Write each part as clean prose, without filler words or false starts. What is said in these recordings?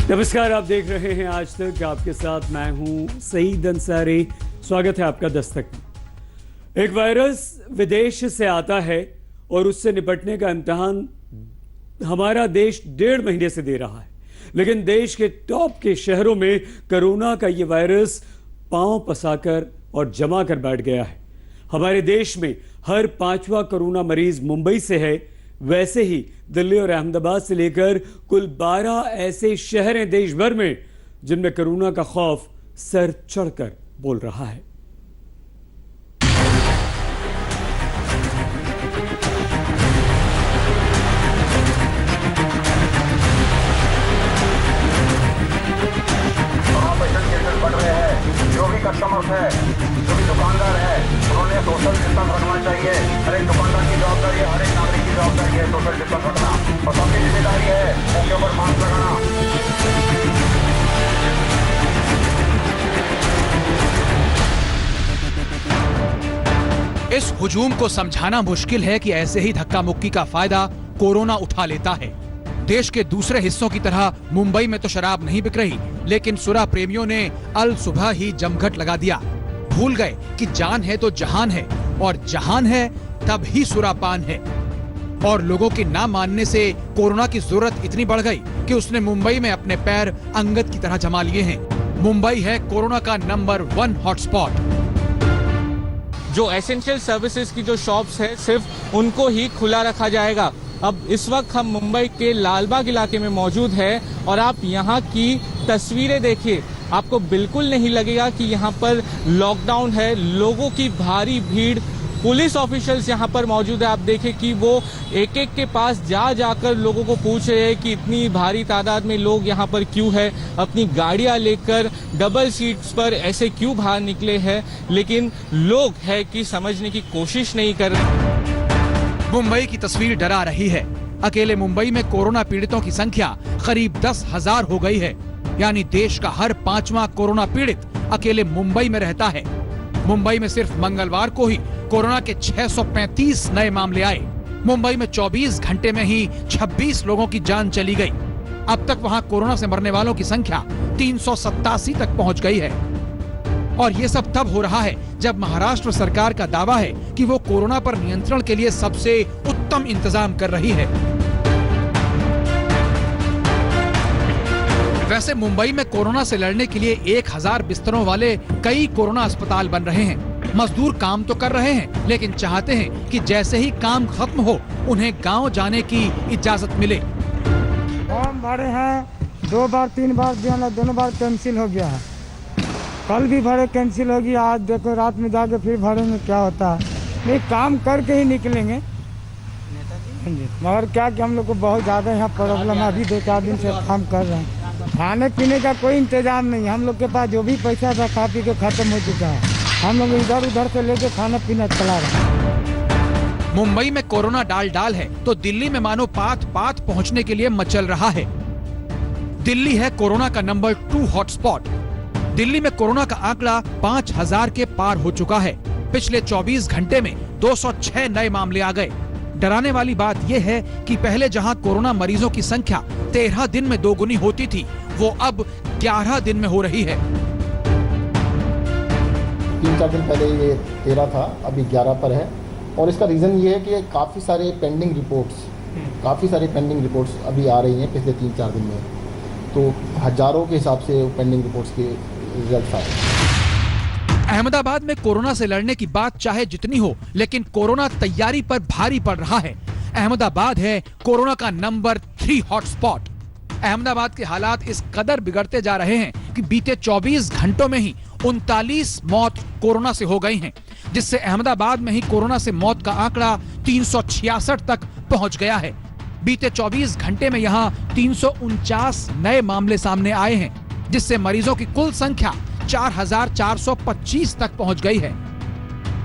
नमस्कार, आप देख रहे हैं आज तक। आपके साथ मैं हूं सईद अंसारी। स्वागत है आपका दस्तक में। एक वायरस विदेश से आता है और उससे निपटने का इम्तिहान हमारा देश 1.5 महीने से दे रहा है, लेकिन देश के टॉप के शहरों में कोरोना का ये वायरस पांव पसाकर और जमा कर बैठ गया है। हमारे देश में हर 5वां कोरोना मरीज मुंबई से है। वैसे ही दिल्ली और अहमदाबाद से लेकर कुल 12 ऐसे शहर हैं देश भर में जिनमें कोरोना का खौफ सर चढ़कर बोल रहा है। बढ़ रहे हैं। जो भी कस्टमर्स है, जो भी दुकानदार है, उन्होंने सोशल डिस्टेंस रखना चाहिए। हर एक दुकानदार की जवाबदारी है, हर एक नागरिक की जवाबदारी है सोशल डिस्टेंस रखना, और सबकी जिम्मेदारी है मुंह पर मास्क लगाना। इस हुजूम को समझाना मुश्किल है कि ऐसे ही धक्का मुक्की का फायदा कोरोना उठा लेता है। देश के दूसरे हिस्सों की तरह मुंबई में तो शराब नहीं बिक रही, लेकिन सुरा प्रेमियों ने अल सुबह ही जमघट लगा दिया। भूल गए कि जान है तो जहान है, और जहान है तब ही सुरापान है। और लोगों के ना मानने से कोरोना की जरूरत इतनी बढ़ गई कि उसने मुंबई में अपने पैर अंगद की तरह जमा लिए हैं। मुंबई है कोरोना का नंबर 1 हॉटस्पॉट। जो एसेंशियल सर्विसेज की जो शॉप्स है सिर्फ उनको ही खुला रखा जाएगा। अब इस वक्त हम मुंबई के लालबाग इलाके में मौजूद है और आप यहाँ की तस्वीरें देखिए, आपको बिल्कुल नहीं लगेगा कि यहाँ पर लॉकडाउन है। लोगों की भारी भीड़, पुलिस ऑफिशियल्स यहाँ पर मौजूद है। आप देखें कि वो एक एक के पास जाकर लोगों को पूछ रहे हैं कि इतनी भारी तादाद में लोग यहाँ पर क्यों है, अपनी गाड़ियाँ लेकर डबल सीट्स पर ऐसे क्यों बाहर निकले हैं, लेकिन लोग है कि समझने की कोशिश नहीं कर रहे। मुंबई की तस्वीर डरा रही है। अकेले मुंबई में कोरोना पीड़ितों की संख्या करीब 10,000 हो गई है, यानी देश का हर 5वां कोरोना पीड़ित अकेले मुंबई में रहता है। मुंबई में सिर्फ मंगलवार को ही कोरोना के 635 नए मामले आए। मुंबई में 24 घंटे में ही 26 लोगों की जान चली गई। अब तक वहां कोरोना से मरने वालों की संख्या 387 तक पहुंच गई है। और ये सब तब हो रहा है जब महाराष्ट्र सरकार का दावा है कि वो कोरोना पर नियंत्रण के लिए सबसे उत्तम इंतजाम कर रही है। वैसे मुंबई में कोरोना से लड़ने के लिए 1000 बिस्तरों वाले कई कोरोना अस्पताल बन रहे हैं। मजदूर काम तो कर रहे हैं, लेकिन चाहते हैं कि जैसे ही काम खत्म हो उन्हें गांव जाने की इजाजत मिले। फॉर्म भरे हैं 2 बार 3 बार दिया, दोनों बार कैंसिल हो गया है। कल भी भरे, कैंसिल हो गया। आज देखो रात में जाके फिर भरेंगे, क्या होता है। नहीं, काम करके ही निकलेंगे, मगर क्या कि हम लोग को बहुत ज़्यादा यहाँ प्रॉब्लम है। अभी 2-4 दिन से काम कर रहे हैं। खाने पीने का कोई इंतजाम नहीं है। हम लोग के पास जो भी पैसा था खा पी के खत्म हो चुका है। हम लोग इधर उधर से लेके खाना पीना चला रहे हैं। मुंबई में कोरोना डाल है तो दिल्ली में मानो पात पहुंचने के लिए मचल रहा है। दिल्ली है कोरोना का नंबर 2 हॉटस्पॉट। दिल्ली में कोरोना का आंकड़ा 5000 के पार हो चुका है। पिछले 24 घंटे में 206 नए मामले आ गए। डराने वाली बात यह है कि पहले जहां कोरोना मरीजों की संख्या 13 दिन में 2 गुनी होती थी, वो अब 11 दिन में हो रही है। 3-4 दिन पहले ये 13 था, अभी 11 पर है। और इसका रीज़न ये है कि काफ़ी सारे पेंडिंग रिपोर्ट्स अभी आ रही हैं पिछले 3-4 दिन में। तो हजारों के हिसाब से पेंडिंग रिपोर्ट्स के रिजल्ट आए। अहमदाबाद में कोरोना से लड़ने की बात चाहे जितनी हो, लेकिन कोरोना तैयारी पर भारी पड़ रहा है। अहमदाबाद है कोरोना का नंबर 3 हॉटस्पॉट। अहमदाबाद के हालात इस कदर बिगड़ते जा रहे हैं कि बीते 24 घंटों में ही 39 मौत कोरोना से हो गई हैं, जिससे अहमदाबाद में ही कोरोना से मौत का आंकड़ा 366 तक पहुंच गया है। बीते 24 घंटे में यहाँ 349 नए मामले सामने आए हैं, जिससे मरीजों की कुल संख्या 4425 तक पहुंच गई है।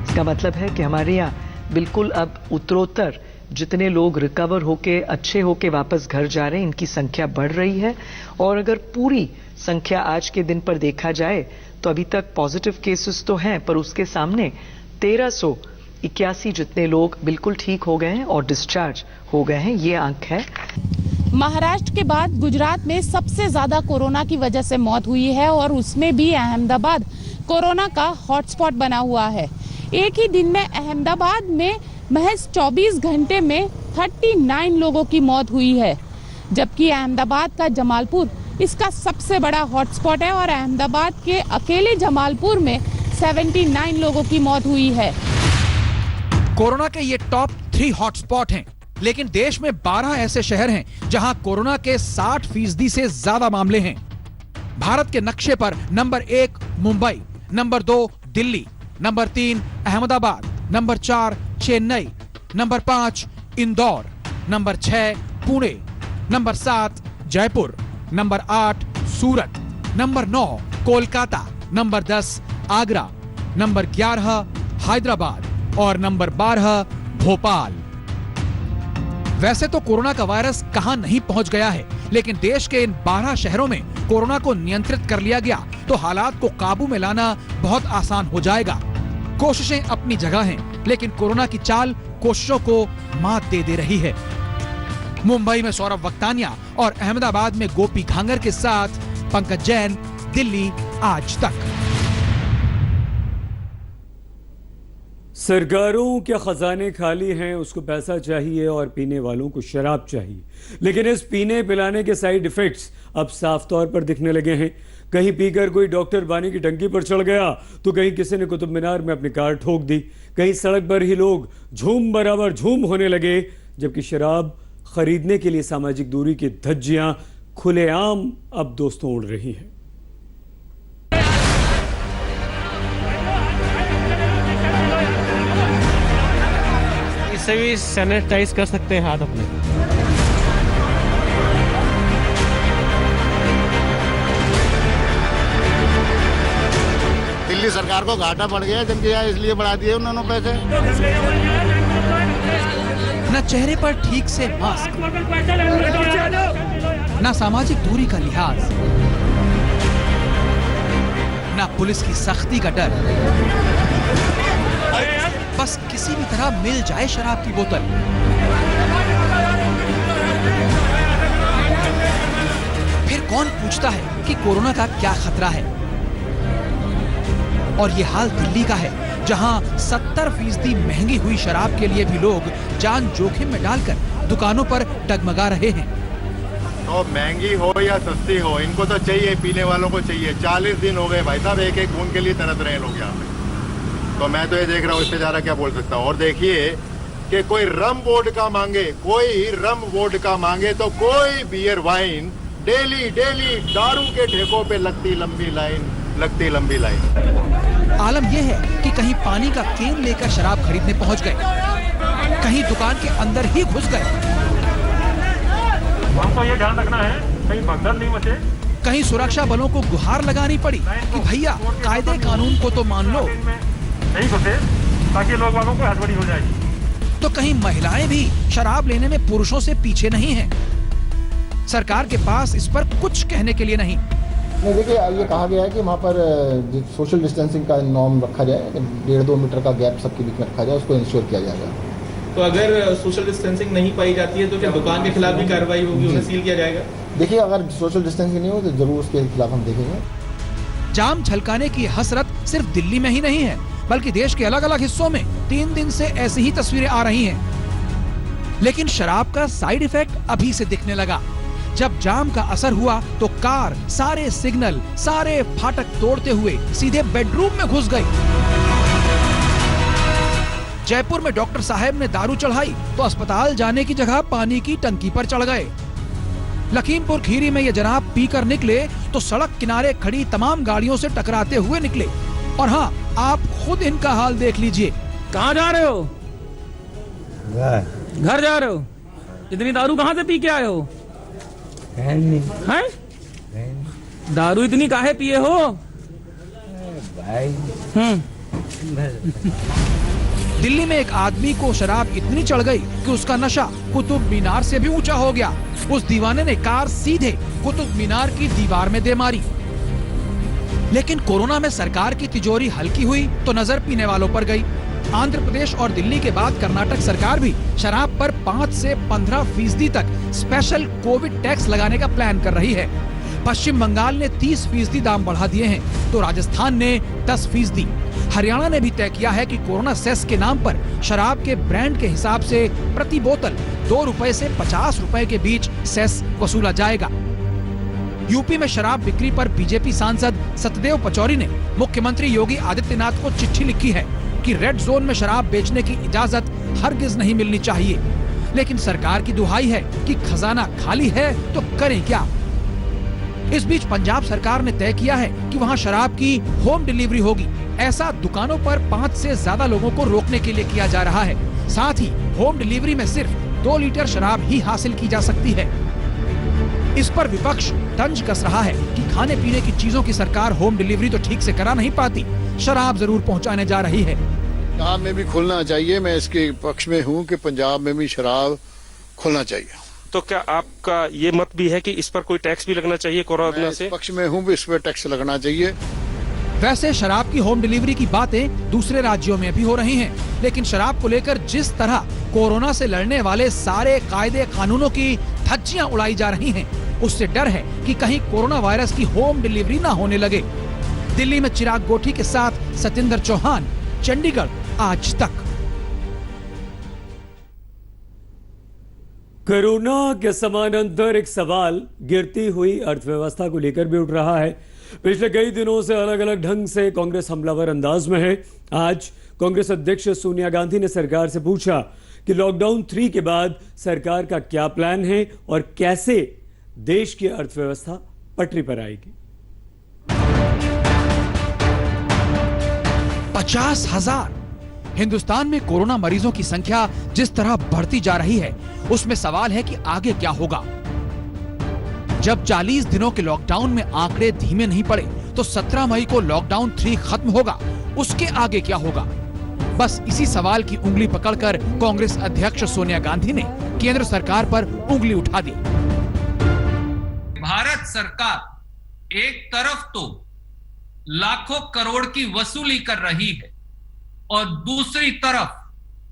इसका मतलब है कि हमारे यहाँ बिल्कुल अब उत्तरोत्तर जितने लोग रिकवर होके अच्छे होके वापस घर जा रहे हैं, इनकी संख्या बढ़ रही है। और अगर पूरी संख्या आज के दिन पर देखा जाए तो अभी तक पॉजिटिव केसेस तो हैं, पर उसके सामने 1381 जितने लोग बिल्कुल ठीक हो गए हैं और डिस्चार्ज हो गए हैं, ये अंक है। महाराष्ट्र के बाद गुजरात में सबसे ज्यादा कोरोना की वजह से मौत हुई है और उसमें भी अहमदाबाद कोरोना का हॉटस्पॉट बना हुआ है। एक ही दिन में अहमदाबाद में महज 24 घंटे में 39 लोगों की मौत हुई है, जबकि अहमदाबाद का जमालपुर इसका सबसे बड़ा हॉटस्पॉट है और अहमदाबाद के अकेले जमालपुर में 79 लोगों की मौत हुई है। कोरोना के ये टॉप 3 हॉटस्पॉट हैं, लेकिन देश में 12 ऐसे शहर हैं जहां कोरोना के 60% से ज्यादा मामले हैं। भारत के नक्शे पर number 1 Mumbai, number 2 Delhi, number 3 Ahmedabad, number 4 Chennai, number 5 Indore, number 6 Pune, number 7 Jaipur, number 8 Surat, number 9 Kolkata, number 10 Agra, number 11 Hyderabad और नंबर 12 भोपाल। वैसे तो कोरोना का वायरस कहां नहीं पहुंच गया है, लेकिन देश के इन 12 शहरों में कोरोना को नियंत्रित कर लिया गया तो हालात को काबू में लाना बहुत आसान हो जाएगा। कोशिशें अपनी जगह हैं, लेकिन कोरोना की चाल कोशिशों को मात दे रही है। मुंबई में सौरभ वक्तानिया और अहमदाबाद में गोपी घांगर के साथ पंकज जैन, दिल्ली आज तक। सरकारों के खजाने खाली हैं, उसको पैसा चाहिए और पीने वालों को शराब चाहिए। लेकिन इस पीने पिलाने के साइड इफेक्ट्स अब साफ तौर पर दिखने लगे हैं। कहीं पीकर कोई डॉक्टर बानी की टंकी पर चढ़ गया तो कहीं किसी ने कुतुब मीनार में अपनी कार ठोक दी। कहीं सड़क पर ही लोग झूम बराबर झूम होने लगे, जबकि शराब खरीदने के लिए सामाजिक दूरी की धज्जियां खुलेआम अब दोस्तों उड़ रही हैं। इससे भी सैनिटाइज कर सकते हैं हाथ अपने। दिल्ली सरकार को घाटा पड़ गया, जब किया इसलिए बढ़ा दिए उन्होंने पैसे। न चेहरे पर ठीक से मास्क, न सामाजिक दूरी का लिहाज, न पुलिस की सख्ती का डर, बस किसी भी तरह मिल जाए शराब की बोतल। फिर कौन पूछता है कि कोरोना का क्या खतरा है। और ये हाल दिल्ली का है, जहां 70% महंगी हुई शराब के लिए भी लोग जान जोखिम में डालकर दुकानों पर डगमगा रहे हैं। तो महंगी हो या सस्ती हो, इनको तो चाहिए, पीने वालों को चाहिए। 40 दिन हो गए भाई साहब, एक एक बूंद के लिए तरस रहे हैं लोग यहाँ पे। तो मैं तो ये देख रहा हूँ, इससे ज्यादा क्या बोल सकता हूँ। और देखिए कि कोई रम वोडका मांगे, कोई रम वोडका मांगे तो कोई बियर वाइन, डेली दारू के ठेकों पे लगती लंबी लाइन। आलम यह है कि कहीं पानी का केन लेकर शराब खरीदने पहुंच गए, कहीं दुकान के अंदर ही घुस गए। हमको ये ध्यान रखना है कहीं भगदड़ नहीं मचे। कहीं सुरक्षा बलों को गुहार लगानी पड़ी कि भैया कायदे कानून को तो मान लो, नहीं घुसे ताकि लोग वालों को हड़बड़ी हो जाएगी। तो कहीं महिलाएं भी शराब लेने में पुरुषों से पीछे नहीं हैं। सरकार के पास इस पर कुछ कहने के लिए नहीं। देखिए, ये कहा गया है कि वहाँ पर सोशल डिस्टेंसिंग का नॉर्म रखा जाए, 1.5-2 मीटर का गैप सबके बीच में रखा जाए, उसको इंश्योर किया जाएगा। तो अगर सोशल डिस्टेंसिंग नहीं पाई जाती है तो क्या दुकान के खिलाफ भी कार्रवाई होगी, उन्हें सील किया जाएगा? देखिए, अगर सोशल डिस्टेंसिंग नहीं हो तो जरूर उसके खिलाफ हम देखेंगे। जाम छलकाने की हसरत सिर्फ दिल्ली में ही नहीं है, बल्कि देश के अलग अलग हिस्सों में 3 दिन से ऐसी ही तस्वीरें आ रही हैं। लेकिन शराब का साइड इफेक्ट अभी से दिखने लगा। जब जाम का असर हुआ तो कार सारे सिग्नल, सारे फाटक तोड़ते हुए सीधे बेडरूम में घुस गई। जयपुर में डॉक्टर साहब ने दारू चढ़ाई तो अस्पताल जाने की जगह पानी की टंकी पर चढ़ गए। लखीमपुर खीरी में ये जनाब पीकर निकले तो सड़क किनारे खड़ी तमाम गाड़ियों से टकराते हुए निकले। और हाँ, आप खुद इनका हाल देख लीजिए। कहाँ जा रहे हो? घर जा रहे हो? इतनी दारू कहाँ से पी के आए हो? हैं? दारू इतनी काहे पिए हो? दिल्ली में एक आदमी को शराब इतनी चढ़ गई कि उसका नशा कुतुब मीनार से भी ऊंचा हो गया। उस दीवाने ने कार सीधे कुतुब मीनार की दीवार में दे मारी। लेकिन कोरोना में सरकार की तिजोरी हल्की हुई तो नजर पीने वालों पर गई। आंध्र प्रदेश और दिल्ली के बाद कर्नाटक सरकार भी शराब पर 5 से 15% तक स्पेशल कोविड टैक्स लगाने का प्लान कर रही है। पश्चिम बंगाल ने 30% दाम बढ़ा दिए हैं, तो राजस्थान ने 10%। हरियाणा ने भी तय किया है कि कोरोना सेस के नाम पर शराब के ब्रांड के हिसाब से प्रति बोतल 2 रुपए से 50 रुपए के बीच सेस वसूला जाएगा। यूपी में शराब बिक्री पर बीजेपी सांसद सतदेव पचौरी ने मुख्यमंत्री योगी आदित्यनाथ को चिट्ठी लिखी है कि रेड जोन में शराब बेचने की इजाजत हरगिज नहीं मिलनी चाहिए। लेकिन सरकार की दुहाई है कि खजाना खाली है तो करें क्या। इस बीच पंजाब सरकार ने तय किया है कि वहां शराब की होम डिलीवरी होगी। ऐसा दुकानों पर 5 से ज्यादा लोगों को रोकने के लिए किया जा रहा है। साथ ही होम डिलीवरी में सिर्फ 2 लीटर शराब ही हासिल की जा सकती है। इस पर विपक्ष तंज कस रहा है कि खाने पीने की चीजों की सरकार होम डिलीवरी तो ठीक से करा नहीं पाती, शराब जरूर पहुंचाने जा रही है। पंजाब में भी खुलना चाहिए। मैं इसके पक्ष में हूं कि पंजाब में भी शराब खुलना चाहिए। तो क्या आपका ये मत भी है कि इस पर कोई टैक्स भी लगना चाहिए कोरोना से? पक्ष में हूं भी इस पर टैक्स लगना चाहिए। वैसे शराब की होम डिलीवरी की बातें दूसरे राज्यों में भी हो रही हैं, लेकिन शराब को लेकर जिस तरह कोरोना से लड़ने वाले सारे कायदे कानूनों की धज्जियां उड़ाई जा रही हैं, उससे डर है कि कहीं कोरोना वायरस की होम डिलीवरी ना होने लगे। दिल्ली में चिराग गोठी के साथ सतिंदर चौहान, चंडीगढ़, आज तक। कोरोना के समानांतर एक सवाल गिरती हुई अर्थव्यवस्था को लेकर भी उठ रहा है। पिछले कई दिनों से अलग अलग ढंग से कांग्रेस हमलावर अंदाज में है। आज कांग्रेस अध्यक्ष सोनिया गांधी ने सरकार से पूछा कि लॉकडाउन 3 के बाद सरकार का क्या प्लान है और कैसे देश की अर्थव्यवस्था पटरी पर आएगी। 50,000 हिंदुस्तान में कोरोना मरीजों की संख्या जिस तरह बढ़ती जा रही है, उसमें सवाल है कि आगे क्या होगा। जब 40 दिनों के लॉकडाउन में आंकड़े धीमे नहीं पड़े, तो 17 मई को लॉकडाउन 3 खत्म होगा। उसके आगे क्या होगा? बस इसी सवाल की उंगली पकड़कर कांग्रेस अध्यक्ष सोनिया गांधी ने केंद्र सरकार पर उंगली उठा दी। भारत सरकार एक तरफ तो लाखों करोड़ की वसूली कर रही है और दूसरी तरफ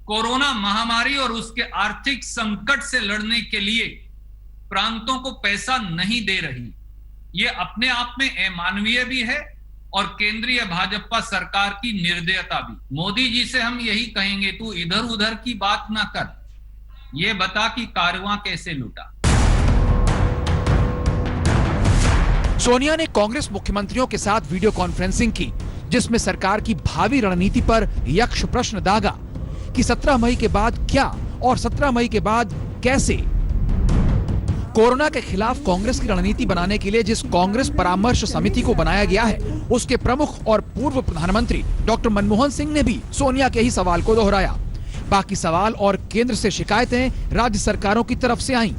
कोरोना महामारी और उसके आर्थिक संकट से लड़ने के लिए प्रांतों को पैसा नहीं दे रही। ये अपने आप में अमानवीय भी है और केंद्रीय भाजपा सरकार की निर्दयता भी। मोदी जी से हम यही कहेंगे, तू इधर उधर की बात ना कर, ये बता कि कारवां कैसे लूटा। सोनिया ने कांग्रेस मुख्यमंत्रियों के साथ वीडियो कॉन्फ्रेंसिंग की, जिसमें सरकार की भावी रणनीति पर यक्ष प्रश्न दागा कि 17 मई के बाद क्या और 17 मई के बाद कैसे। कोरोना के खिलाफ कांग्रेस की रणनीति बनाने के लिए जिस कांग्रेस परामर्श समिति को बनाया गया है, उसके प्रमुख और पूर्व प्रधानमंत्री डॉक्टर मनमोहन सिंह ने भी सोनिया के ही सवाल को दोहराया। बाकी सवाल और केंद्र से शिकायतें राज्य सरकारों की तरफ से आईं।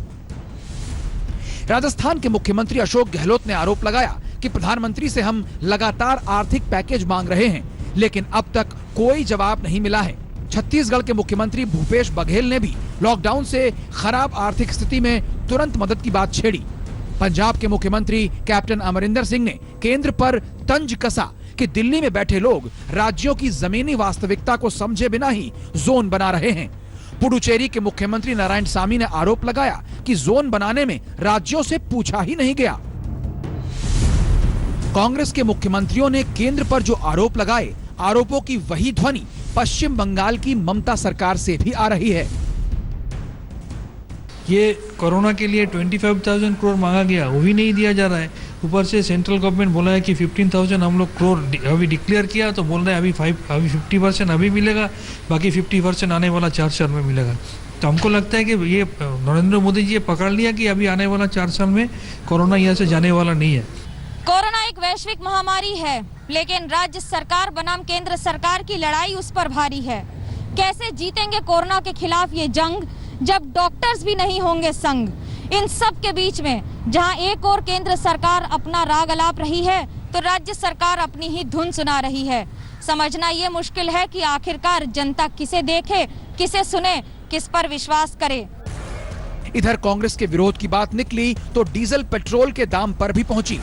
राजस्थान के मुख्यमंत्री अशोक गहलोत ने आरोप लगाया कि प्रधानमंत्री से हम लगातार आर्थिक पैकेज मांग रहे हैं, लेकिन अब तक कोई जवाब नहीं मिला है। छत्तीसगढ़ के मुख्यमंत्री भूपेश बघेल ने भी लॉकडाउन से खराब आर्थिक स्थिति में तुरंत मदद की बात छेड़ी। पंजाब के मुख्यमंत्री कैप्टन अमरिंदर सिंह ने केंद्र पर तंज कसा कि दिल्ली में बैठे लोग राज्यों की जमीनी वास्तविकता को समझे बिना ही जोन बना रहे हैं। पुडुचेरी के मुख्यमंत्री नारायणसामी ने आरोप लगाया कि जोन बनाने में राज्यों से पूछा ही नहीं गया। कांग्रेस के मुख्यमंत्रियों ने केंद्र पर जो आरोप लगाए, आरोपों की वही ध्वनि पश्चिम बंगाल की ममता सरकार से भी आ रही है। ये कोरोना के लिए 25,000 करोड़ मांगा गया, वो भी नहीं दिया जा रहा है। ऊपर से सेंट्रल गवर्नमेंट बोला है कि 15,000 हम लोग करोड़ अभी डिक्लेयर किया, तो बोल रहे हैं अभी 50% अभी मिलेगा, बाकी 50% आने वाला 4 साल में मिलेगा। तो हमको लगता है कि ये नरेंद्र मोदी जी ये पकड़ लिया कि अभी आने वाला 4 साल में कोरोना यहाँ से जाने वाला नहीं है। कोरोना एक वैश्विक महामारी है, लेकिन राज्य सरकार बनाम केंद्र सरकार की लड़ाई उस पर भारी है। कैसे जीतेंगे कोरोना के खिलाफ ये जंग, जब डॉक्टर्स भी नहीं होंगे संग। इन सब के बीच में जहां एक और केंद्र सरकार अपना राग अलाप रही है, तो राज्य सरकार अपनी ही धुन सुना रही है। समझना ये मुश्किल है कि आखिरकार जनता किसे देखे, किसे सुने, किस पर विश्वास करे। इधर कांग्रेस के विरोध की बात निकली तो डीजल पेट्रोल के दाम पर भी पहुंची।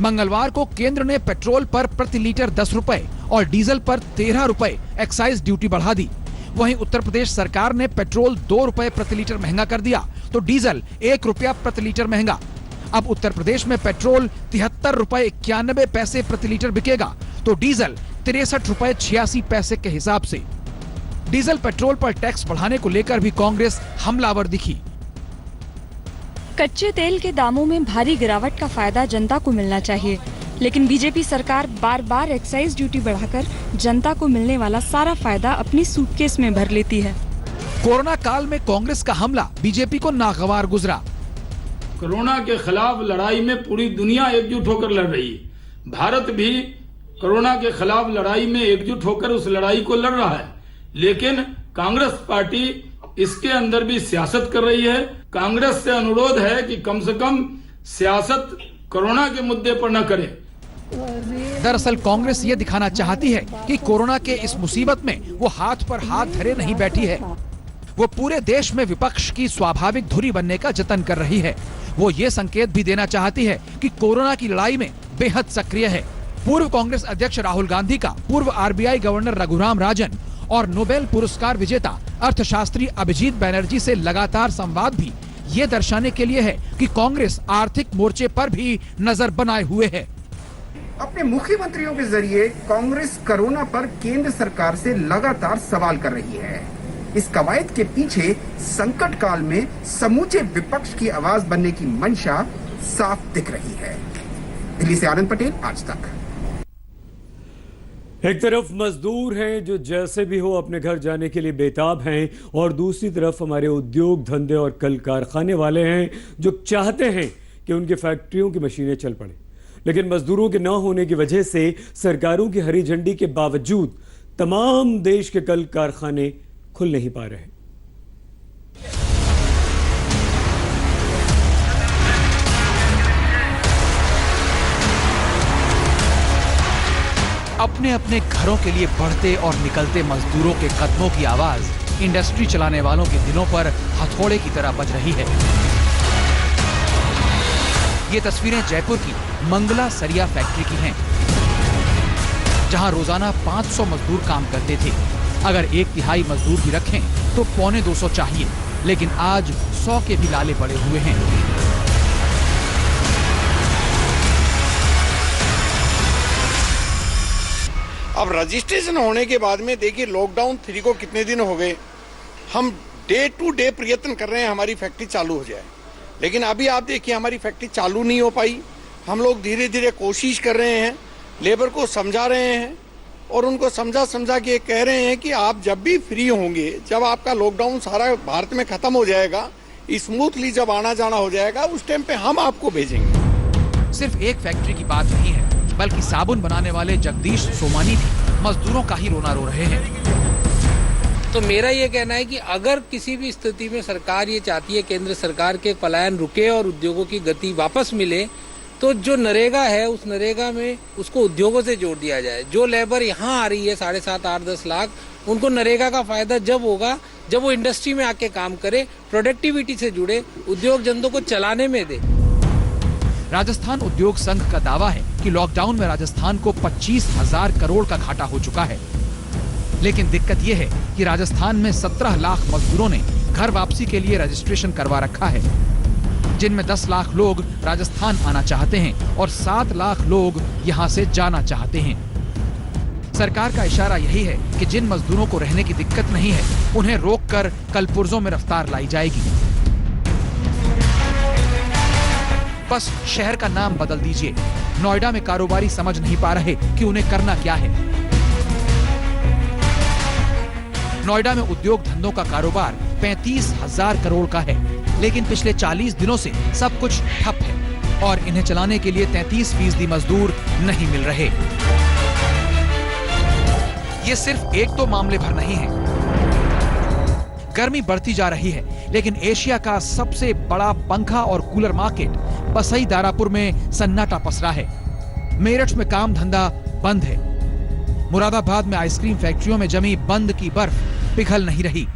मंगलवार को केंद्र ने पेट्रोल पर प्रति लीटर 10 रुपए और डीजल पर 13 रुपए एक्साइज ड्यूटी बढ़ा दी। वहीं उत्तर प्रदेश सरकार ने पेट्रोल 2 रुपए प्रति लीटर महंगा कर दिया तो डीजल 1 रुपया प्रति लीटर महंगा। अब उत्तर प्रदेश में पेट्रोल 73 रुपए 91 पैसे प्रति लीटर बिकेगा तो डीजल 63 रुपए 86 पैसे के हिसाब से। डीजल पेट्रोल पर टैक्स बढ़ाने को लेकर भी कांग्रेस हमलावर दिखी। कच्चे तेल के दामों में भारी गिरावट का फायदा जनता को मिलना चाहिए, लेकिन बीजेपी सरकार बार बार एक्साइज ड्यूटी बढ़ाकर जनता को मिलने वाला सारा फायदा अपनी सूटकेस में भर लेती है। कोरोना काल में कांग्रेस का हमला बीजेपी को नागवार गुजरा। कोरोना के खिलाफ लड़ाई में पूरी दुनिया एकजुट होकर लड़ रही है। भारत भी कोरोना के खिलाफ लड़ाई में एकजुट होकर उस लड़ाई को लड़ रहा है, लेकिन कांग्रेस पार्टी इसके अंदर भी सियासत कर रही है। कांग्रेस से अनुरोध है कि कम से कम सियासत कोरोना के मुद्दे पर न करे। दरअसल कांग्रेस ये दिखाना चाहती है कि कोरोना के इस मुसीबत में वो हाथ पर हाथ धरे नहीं बैठी है। वो पूरे देश में विपक्ष की स्वाभाविक धुरी बनने का जतन कर रही है। वो ये संकेत भी देना चाहती है कि कोरोना की लड़ाई में बेहद सक्रिय है। पूर्व कांग्रेस अध्यक्ष राहुल गांधी का पूर्व आरबीआई गवर्नर रघुराम राजन और नोबेल पुरस्कार विजेता अर्थशास्त्री अभिजीत बैनर्जी से लगातार संवाद भी ये दर्शाने के लिए है कि कांग्रेस आर्थिक मोर्चे पर भी नजर बनाए हुए है। अपने मुख्यमंत्रियों के जरिए कांग्रेस कोरोना पर केंद्र सरकार से लगातार सवाल कर रही है। इस कवायद के पीछे संकट काल में समूचे विपक्ष की आवाज बनने की मंशा साफ दिख रही है। दिल्ली से आनंद पटेल, आज तक। एक तरफ मजदूर हैं जो जैसे भी हो अपने घर जाने के लिए बेताब हैं और दूसरी तरफ हमारे उद्योग धंधे और कल कारखाने वाले हैं जो चाहते हैं कि उनकी फैक्ट्रियों की मशीनें चल पड़े, लेकिन मजदूरों के न होने की वजह से सरकारों की हरी झंडी के बावजूद तमाम देश के कल कारखाने खुल नहीं पा रहे। अपने अपने घरों के लिए बढ़ते और निकलते मजदूरों के कदमों की आवाज इंडस्ट्री चलाने वालों के दिलों पर हथौड़े की तरह बज रही है। ये तस्वीरें जयपुर की मंगला सरिया फैक्ट्री की हैं, जहां रोजाना 500 मजदूर काम करते थे। अगर 1/3 मजदूर भी रखें तो 250 चाहिए, लेकिन आज 100 के भी लाले पड़े हुए हैं। अब रजिस्ट्रेशन होने के बाद में देखिए लॉकडाउन 3 को कितने दिन हो गए, हम डे टू डे प्रयत्न कर रहे हैं हमारी फैक्ट्री चालू हो जाए, लेकिन अभी आप देखिए हमारी फैक्ट्री चालू नहीं हो पाई। हम लोग धीरे धीरे कोशिश कर रहे हैं, लेबर को समझा रहे हैं और उनको समझा के कह रहे हैं कि आप जब भी फ्री होंगे, जब आपका लॉकडाउन सारा भारत में खत्म हो जाएगा, स्मूथली जब आना जाना हो जाएगा, उस टाइम पे हम आपको भेजेंगे। सिर्फ एक फैक्ट्री की बात नहीं है, बल्कि साबुन बनाने वाले जगदीश सोमानी भी मजदूरों का ही रोना रो रहे हैं। तो मेरा ये कहना है कि अगर किसी भी स्थिति में सरकार ये चाहती है केंद्र सरकार के पलायन रुके और उद्योगों की गति वापस मिले, तो जो नरेगा है उस नरेगा में उसको उद्योगों से जोड़ दिया जाए। जो लेबर यहाँ आ रही है 7.5, 8, 10 लाख, उनको नरेगा का फायदा जब होगा जब वो इंडस्ट्री में आके काम करे, प्रोडक्टिविटी से जुड़े, उद्योग धंधों को चलाने में दे। राजस्थान उद्योग संघ का दावा है कि लॉकडाउन में राजस्थान को 25,000 करोड़ का घाटा हो चुका है, लेकिन दिक्कत यह है कि राजस्थान में 17 लाख मजदूरों ने घर वापसी के लिए रजिस्ट्रेशन करवा रखा है, जिनमें 10 लाख लोग राजस्थान आना चाहते हैं और 7 लाख लोग यहां से जाना चाहते हैं। सरकार का इशारा यही है कि जिन मजदूरों को रहने की दिक्कत नहीं है, उन्हें रोककर कल पुर्जों में रफ्तार लाई जाएगी। बस शहर का नाम बदल दीजिए। नोएडा में कारोबारी समझ नहीं पा रहे कि उन्हें करना क्या है। नोएडा में उद्योग धंधों का कारोबार 35,000 करोड़ का है, लेकिन पिछले 40 दिनों से सब कुछ ठप है और इन्हें चलाने के लिए 33% मजदूर नहीं मिल रहे। ये सिर्फ एक दो मामले भर नहीं है। गर्मी बढ़ती जा रही है, लेकिन एशिया का सबसे बड़ा पंखा और कूलर मार्केट बसई दारापुर में सन्नाटा पसरा है। मेरठ में काम धंधा बंद है। मुरादाबाद में आइसक्रीम फैक्ट्रियों में जमी बंद की बर्फ पिघल नहीं रही।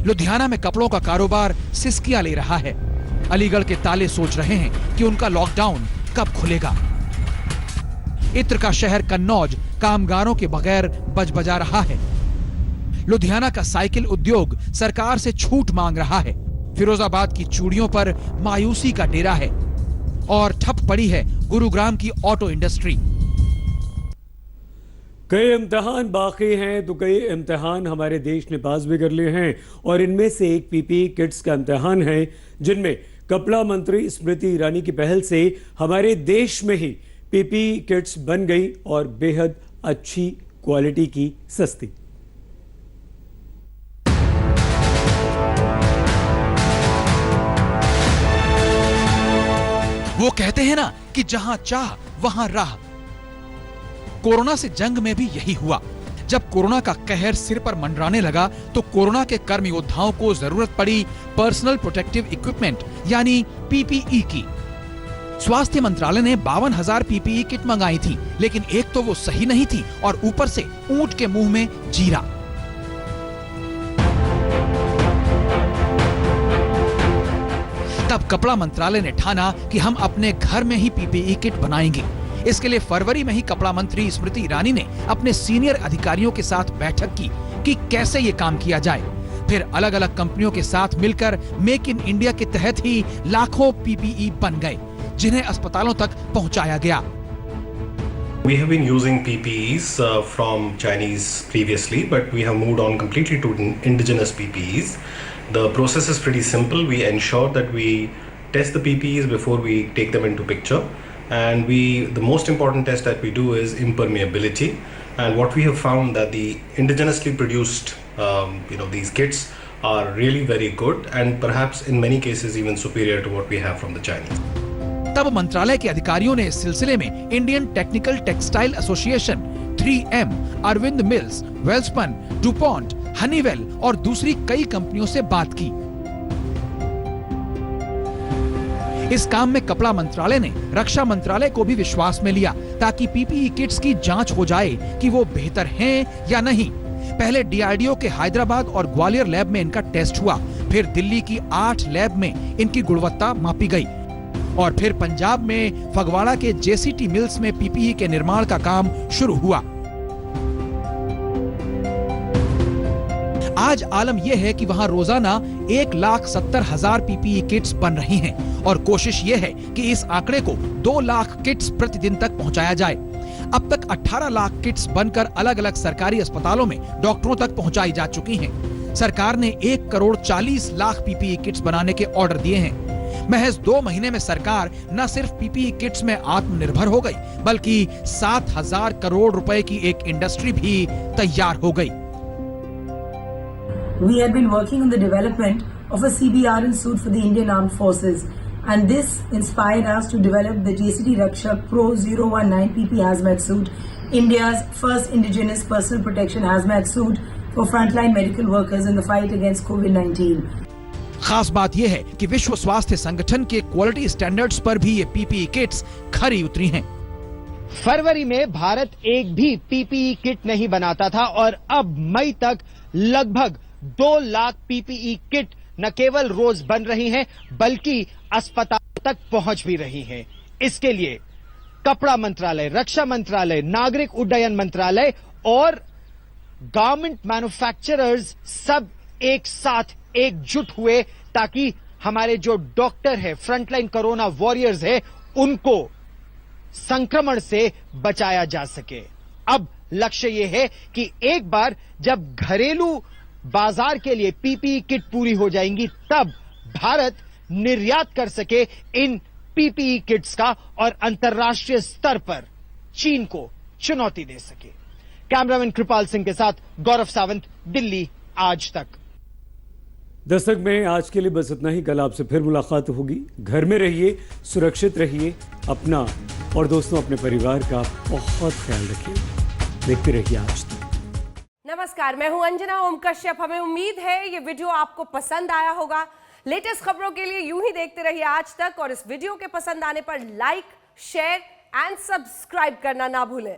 लुधियाना में कपड़ों का कारोबार सिसकियां ले रहा है। अलीगढ़ के ताले सोच रहे हैं कि उनका लॉकडाउन कब खुलेगा? इत्र का शहर कन्नौज कामगारों के बगैर बजबजा रहा है। लुधियाना का साइकिल उद्योग सरकार से छूट मांग रहा है। फिरोजाबाद की चूड़ियों पर मायूसी का डेरा है और ठप पड़ी है गुरुग्राम की ऑटो इंडस्ट्री। कई इम्तिहान बाकी हैं तो कई इम्तिहान हमारे देश ने पास भी कर लिए हैं और इनमें से एक पीपीई किट्स का इम्तिहान है, जिनमें कपड़ा मंत्री स्मृति ईरानी की पहल से हमारे देश में ही पीपीई किट्स बन गई और बेहद अच्छी क्वालिटी की सस्ती। वो कहते हैं ना कि जहां चाह वहां राह। कोरोना से जंग में भी यही हुआ। जब कोरोना का कहर सिर पर मंडराने लगा तो कोरोना के कर्म योद्धाओं को जरूरत पड़ी पर्सनल प्रोटेक्टिव इक्विपमेंट यानी पीपीई की। स्वास्थ्य मंत्रालय ने 52,000 पीपीई किट मंगाई थी, लेकिन एक तो वो सही नहीं थी और ऊपर से ऊंट के मुंह में जीरा। तब कपड़ा मंत्रालय ने ठाना कि हम अपने घर में ही पीपीई किट बनाएंगे। इसके लिए फरवरी में ही कपड़ा मंत्री स्मृति ईरानी ने अपने सीनियर अधिकारियों के साथ बैठक की कि कैसे ये काम किया जाए। फिर अलग अलग कंपनियों के साथ मिलकर मेक इन इंडिया के तहत ही लाखों पीपीई बन गए, जिन्हें अस्पतालों तक पहुंचाया गया। We have been using PPEs from Chinese previously, but we have moved on completely to indigenous PPEs. The process is pretty simple. We ensure that we test the PPEs before we take them into picture, and the most important test that we do is impermeability. And what we have found that the indigenously produced, these kits are really very good, and perhaps in many cases even superior to what we have from the Chinese. तब मंत्रालय के अधिकारियों ने इस सिलसिले में Indian technical textile association, 3M, Arvind mills, Welspun, DuPont, Honeywell और दूसरी कई कंपनियों से बात की। इस काम में कपड़ा मंत्रालय ने रक्षा मंत्रालय को भी विश्वास में लिया ताकि पीपीई किट्स की जांच हो जाए कि वो बेहतर हैं या नहीं। पहले डीआरडीओ के हैदराबाद और ग्वालियर लैब में इनका टेस्ट हुआ, फिर दिल्ली की 8 लैब में इनकी गुणवत्ता मापी गई और फिर पंजाब में फगवाड़ा के जेसीटी मिल्स में पीपीई के निर्माण का काम शुरू हुआ। आज आलम यह है कि वहां रोजाना 1,70,000 पीपीई किट्स बन रही हैं और कोशिश यह है कि इस आंकड़े को 2 लाख किट्स प्रतिदिन तक पहुंचाया जाए। अब तक 18 लाख किट्स बनकर अलग अलग सरकारी अस्पतालों में डॉक्टरों तक पहुंचाई जा चुकी हैं। सरकार ने 1,40,00,000 पीपीई किट्स बनाने के ऑर्डर दिए हैं। महज 2 महीने में सरकार न सिर्फ पीपीई किट्स में आत्मनिर्भर हो गई, बल्कि 7,000 करोड़ रुपए की एक इंडस्ट्री भी तैयार हो गई। We have been working on the development of a CBRN suit for the Indian Armed Forces, and this inspired us to develop the JCT Rakshak Pro 019 PP hazmat suit, India's first indigenous personal protection hazmat suit for frontline medical workers in the fight against COVID-19. खास बात यह है कि विश्व स्वास्थ्य संगठन के quality standards पर भी ये पीपीई किट्स खरी उतरी हैं। फरवरी में भारत एक भी पीपीई किट नहीं बनाता था और अब मई तक लगभग 2 लाख पीपीई किट न केवल रोज बन रही हैं, बल्कि अस्पताल तक पहुंच भी रही हैं। इसके लिए कपड़ा मंत्रालय, रक्षा मंत्रालय, नागरिक उड्डयन मंत्रालय और गारमेंट मैन्युफैक्चरर्स सब एक साथ एकजुट हुए ताकि हमारे जो डॉक्टर है, फ्रंटलाइन कोरोना वॉरियर्स है, उनको संक्रमण से बचाया जा सके। अब लक्ष्य यह है कि एक बार जब घरेलू बाजार के लिए पीपीई किट पूरी हो जाएंगी, तब भारत निर्यात कर सके इन पीपीई किट्स का और अंतर्राष्ट्रीय स्तर पर चीन को चुनौती दे सके। कैमरामैन कृपाल सिंह के साथ गौरव सावंत, दिल्ली आज तक। दस्तक में आज के लिए बस इतना ही। कल आपसे फिर मुलाकात होगी। घर में रहिए, सुरक्षित रहिए, अपना और दोस्तों अपने परिवार का बहुत ख्याल रखिए। देखते रहिए आज तक। नमस्कार, मैं हूं अंजना ओम कश्यप। हमें उम्मीद है ये वीडियो आपको पसंद आया होगा। लेटेस्ट खबरों के लिए यूं ही देखते रहिए आज तक और इस वीडियो के पसंद आने पर लाइक, शेयर एंड सब्सक्राइब करना ना भूलें।